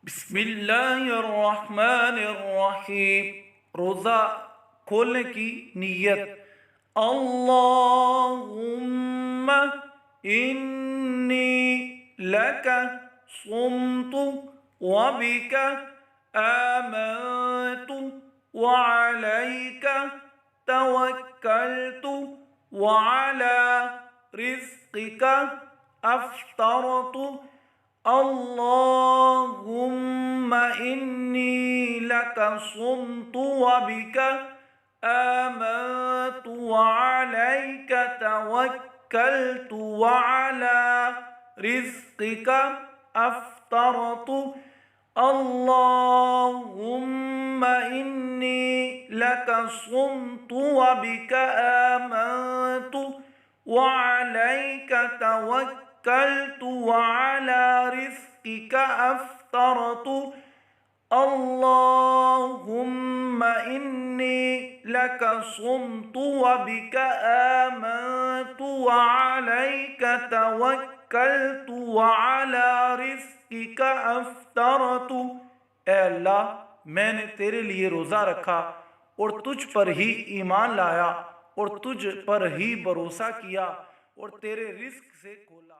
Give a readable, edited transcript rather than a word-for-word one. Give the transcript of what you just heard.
बिस्मिल्लाहिर्रहमानिर्रहीम। रोज़ा खोलने की नीयत। अल्लाहुम्मा इन्नी लका सुम्तु व बिका आमनतु व अलैका तवक्कलतु व अला रिज़्क़िका अफ़्तरतु। अल्लाहुम्मा इन्नी लका सुम्तु व बिका आमनतु व अलैका तवक्कलतु व अला रिज़्क़िका अफ़्तरतु। अल्लाहुम्मा इन्नी लका सुम्तु व बिका आमनतु व अलैका तवक्कलतु व अला रिज़्क़िका अफ़्तरतु। अल्लाहुम्मा इन्नी लका सुम्तु व बिका आमनतु व अलैका तवक्कलतु व अला रिज़्क़िका अफ़्तरतु। ए अल्लाह, मैंने तेरे लिए रोज़ा रखा और तुझ पर ही ईमान लाया और तुझ पर ही भरोसा किया और तेरे रिज़्क़ से खोला।